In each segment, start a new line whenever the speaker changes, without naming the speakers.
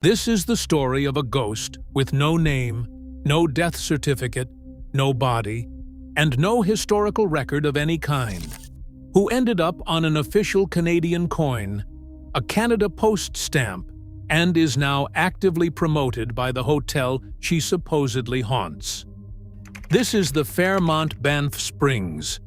This is the story of a ghost with no name, no death certificate, no body, and no historical record of any kind, who ended up on an official Canadian coin, a Canada Post stamp, and is now actively promoted by the hotel she supposedly haunts. This is the Fairmont Banff Springs,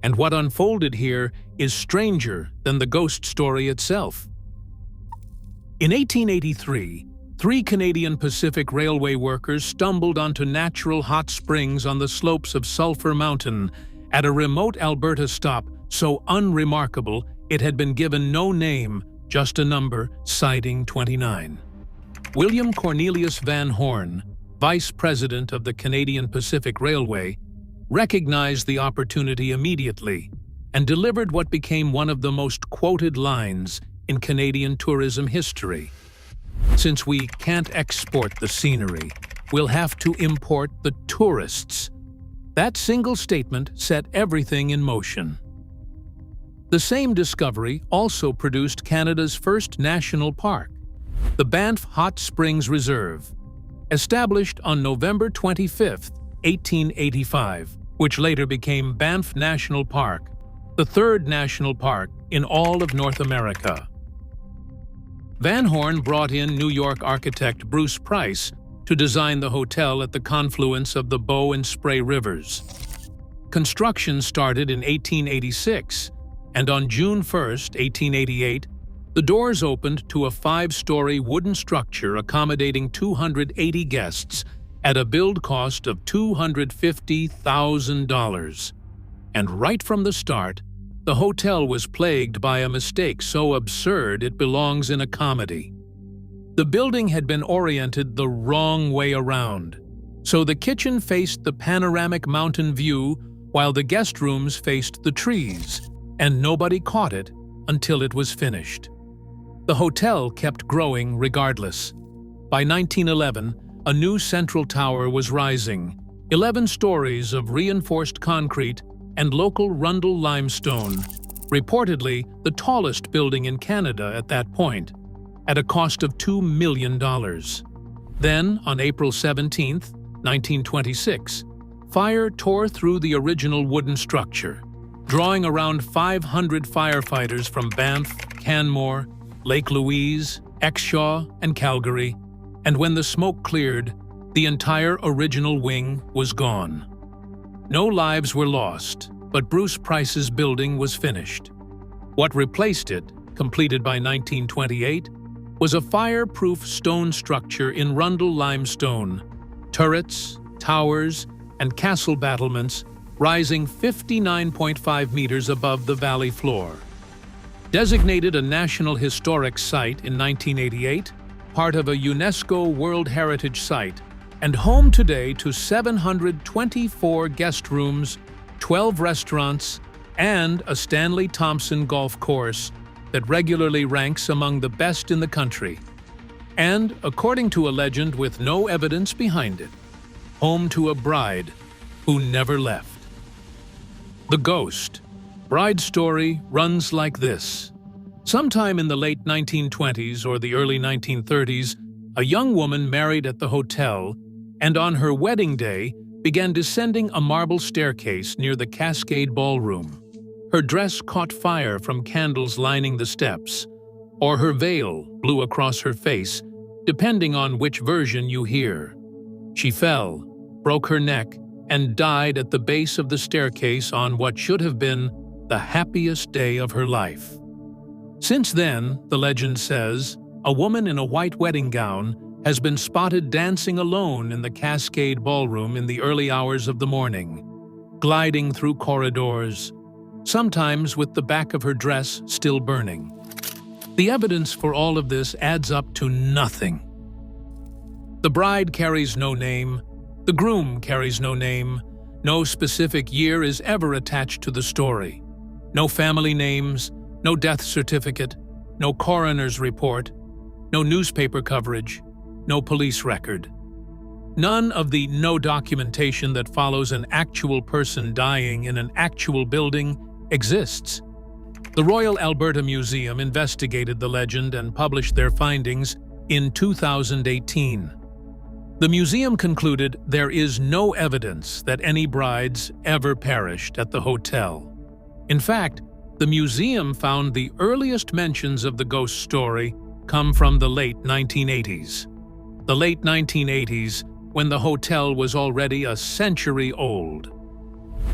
and what unfolded here is stranger than the ghost story itself. In 1883, 3 Canadian Pacific Railway workers stumbled onto natural hot springs on the slopes of Sulphur Mountain at a remote Alberta stop so unremarkable it had been given no name, just a number, siding 29. William Cornelius Van Horn, Vice President of the Canadian Pacific Railway, recognized the opportunity immediately and delivered what became one of the most quoted lines in Canadian tourism history. "Since we can't export the scenery, we'll have to import the tourists." That single statement set everything in motion. The same discovery also produced Canada's first national park, the Banff Hot Springs Reserve, established on November 25, 1885, which later became Banff National Park, the third national park in all of North America. Van Horn brought in New York architect Bruce Price to design the hotel at the confluence of the Bow and Spray Rivers. Construction started in 1886, and on June 1, 1888, the doors opened to a 5-story wooden structure accommodating 280 guests at a build cost of $250,000. And right from the start, the hotel was plagued by a mistake so absurd it belongs in a comedy. The building had been oriented the wrong way around, so the kitchen faced the panoramic mountain view while the guest rooms faced the trees, and nobody caught it until it was finished. The hotel kept growing regardless. By 1911, a new central tower was rising, 11 stories of reinforced concrete and local Rundle limestone, reportedly the tallest building in Canada at that point, at a cost of $2 million. Then, on April 17, 1926, fire tore through the original wooden structure, drawing around 500 firefighters from Banff, Canmore, Lake Louise, Exshaw, and Calgary, and when the smoke cleared, the entire original wing was gone. No lives were lost, but Bruce Price's building was finished. What replaced it, completed by 1928, was a fireproof stone structure in Rundle limestone, turrets, towers, and castle battlements rising 59.5 meters above the valley floor. Designated a National Historic Site in 1988, part of a UNESCO World Heritage Site, and home today to 724 guest rooms, 12 restaurants, and a Stanley Thompson golf course that regularly ranks among the best in the country. And, according to a legend with no evidence behind it, home to a bride who never left. The Ghost. Bride's story runs like this. Sometime in the late 1920s or the early 1930s, a young woman married at the hotel and on her wedding day began descending a marble staircase near the Cascade Ballroom. Her dress caught fire from candles lining the steps, or her veil blew across her face, depending on which version you hear. She fell, broke her neck, and died at the base of the staircase on what should have been the happiest day of her life. Since then, the legend says, a woman in a white wedding gown has been spotted dancing alone in the Cascade Ballroom in the early hours of the morning, gliding through corridors, sometimes with the back of her dress still burning. The evidence for all of this adds up to nothing. The bride carries no name, the groom carries no name, no specific year is ever attached to the story, no family names, no death certificate, no coroner's report, no newspaper coverage, no police record. None of the no documentation that follows an actual person dying in an actual building exists. The Royal Alberta Museum investigated the legend and published their findings in 2018. The museum concluded there is no evidence that any brides ever perished at the hotel. In fact, the museum found the earliest mentions of the ghost story come from the late 1980s. The late 1980s, when the hotel was already a century old.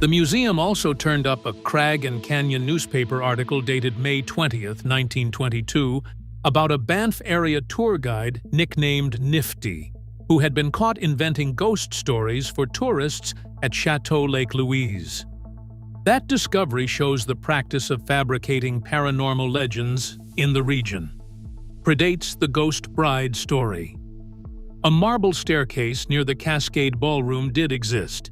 The museum also turned up a Crag and Canyon newspaper article dated May 20th, 1922, about a Banff area tour guide nicknamed Nifty, who had been caught inventing ghost stories for tourists at Chateau Lake Louise. That discovery shows the practice of fabricating paranormal legends in the region. Predates the Ghost Bride story. A marble staircase near the Cascade Ballroom did exist,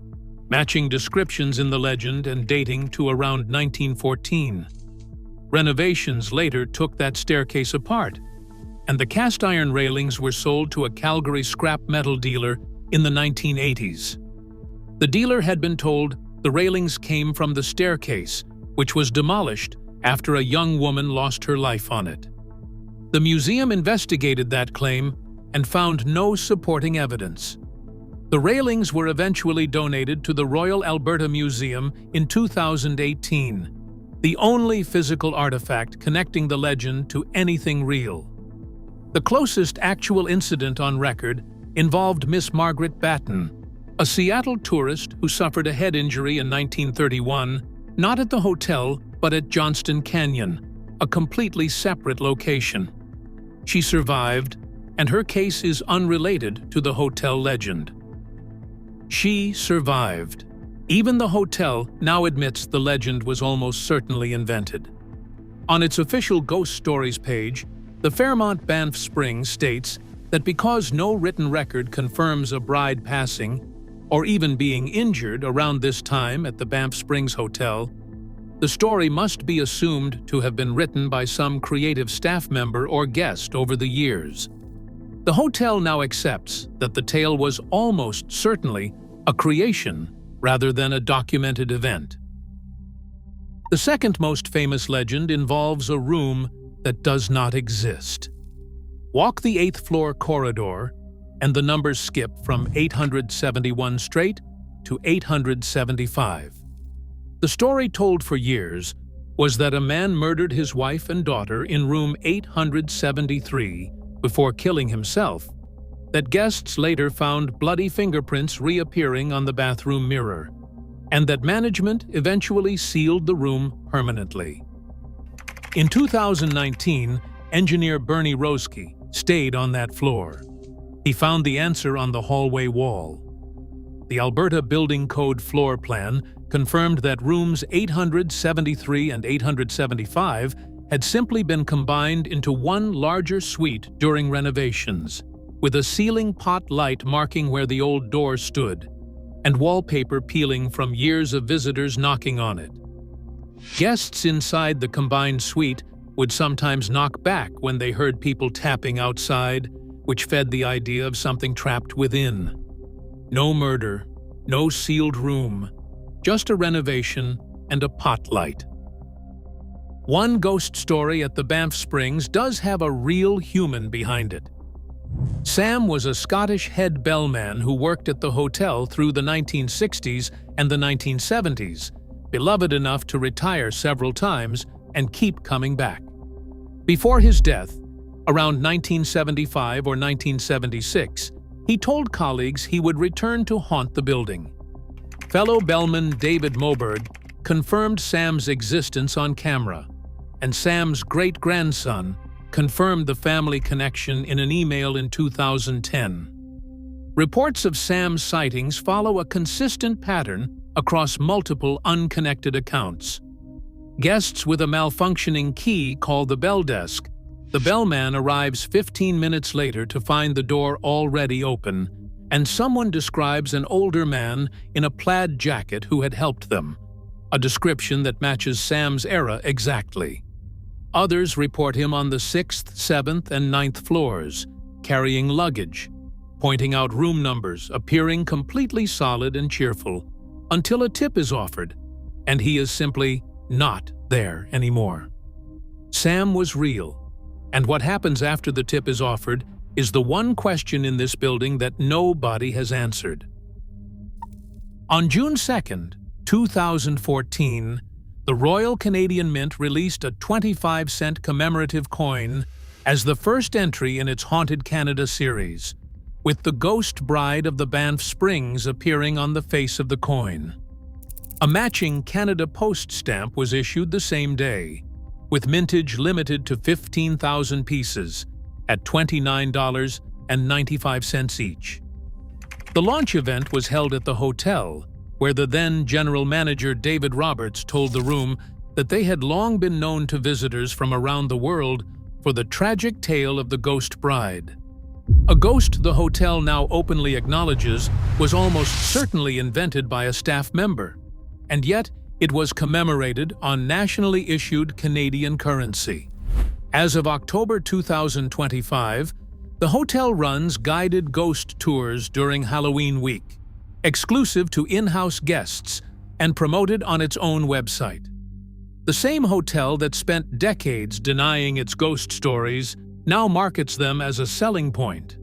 matching descriptions in the legend and dating to around 1914. Renovations later took that staircase apart, and the cast iron railings were sold to a Calgary scrap metal dealer in the 1980s. The dealer had been told the railings came from the staircase, which was demolished after a young woman lost her life on it. The museum investigated that claim and found no supporting evidence. The railings were eventually donated to the Royal Alberta Museum in 2018, the only physical artifact connecting the legend to anything real. The closest actual incident on record involved Miss Margaret Batten, a Seattle tourist who suffered a head injury in 1931, not at the hotel but at Johnston Canyon, a completely separate location. She survived, and her case is unrelated to the hotel legend. She survived. Even the hotel now admits the legend was almost certainly invented. On its official Ghost Stories page, the Fairmont Banff Springs states that because no written record confirms a bride passing or even being injured around this time at the Banff Springs Hotel, the story must be assumed to have been written by some creative staff member or guest over the years. The hotel now accepts that the tale was almost certainly a creation rather than a documented event. The second most famous legend involves a room that does not exist. Walk the 8th floor corridor, and the numbers skip from 871 straight to 875. The story told for years was that a man murdered his wife and daughter in room 873 before killing himself, that guests later found bloody fingerprints reappearing on the bathroom mirror, and that management eventually sealed the room permanently. In 2019, engineer Bernie Roski stayed on that floor. He found the answer on the hallway wall. The Alberta Building Code floor plan confirmed that rooms 873 and 875 had simply been combined into one larger suite during renovations, with a ceiling pot light marking where the old door stood, and wallpaper peeling from years of visitors knocking on it. Guests inside the combined suite would sometimes knock back when they heard people tapping outside, which fed the idea of something trapped within. No murder, no sealed room, just a renovation and a pot light. One ghost story at the Banff Springs does have a real human behind it. Sam was a Scottish head bellman who worked at the hotel through the 1960s and the 1970s, beloved enough to retire several times and keep coming back. Before his death, around 1975 or 1976, he told colleagues he would return to haunt the building. Fellow bellman David Mobird confirmed Sam's existence on camera, and Sam's great-grandson confirmed the family connection in an email in 2010. Reports of Sam's sightings follow a consistent pattern across multiple unconnected accounts. Guests with a malfunctioning key call the bell desk. The bellman arrives 15 minutes later to find the door already open, and someone describes an older man in a plaid jacket who had helped them, a description that matches Sam's era exactly. Others report him on the 6th, 7th, and 9th floors, carrying luggage, pointing out room numbers, appearing completely solid and cheerful, until a tip is offered, and he is simply not there anymore. Sam was real, and what happens after the tip is offered is the one question in this building that nobody has answered. On June 2nd, 2014, the Royal Canadian Mint released a 25-cent commemorative coin as the first entry in its Haunted Canada series, with the ghost bride of the Banff Springs appearing on the face of the coin. A matching Canada Post stamp was issued the same day, with mintage limited to 15,000 pieces at $29.95 each. The launch event was held at the hotel, where the then general manager David Roberts told the room that they had long been known to visitors from around the world for the tragic tale of the ghost bride. A ghost the hotel now openly acknowledges was almost certainly invented by a staff member, and yet it was commemorated on nationally issued Canadian currency. As of October 2025, the hotel runs guided ghost tours during Halloween week, exclusive to in-house guests and promoted on its own website. The same hotel that spent decades denying its ghost stories now markets them as a selling point.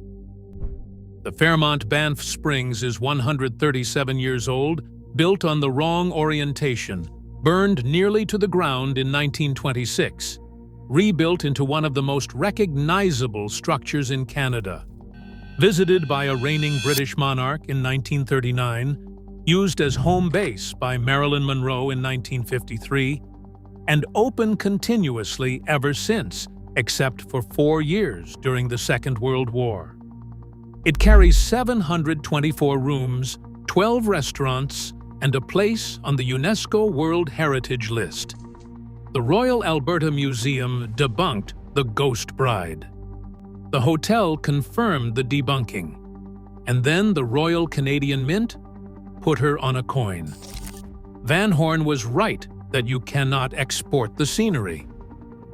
The Fairmont Banff Springs is 137 years old, built on the wrong orientation, burned nearly to the ground in 1926, rebuilt into one of the most recognizable structures in Canada. Visited by a reigning British monarch in 1939, used as home base by Marilyn Monroe in 1953, and open continuously ever since, except for 4 years during the Second World War. It carries 724 rooms, 12 restaurants, and a place on the UNESCO World Heritage List. The Royal Alberta Museum debunked the Ghost Bride. The hotel confirmed the debunking, and then the Royal Canadian Mint put her on a coin. Van Horn was right that you cannot export the scenery,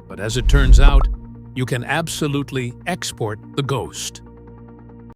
but as it turns out, you can absolutely export the ghost.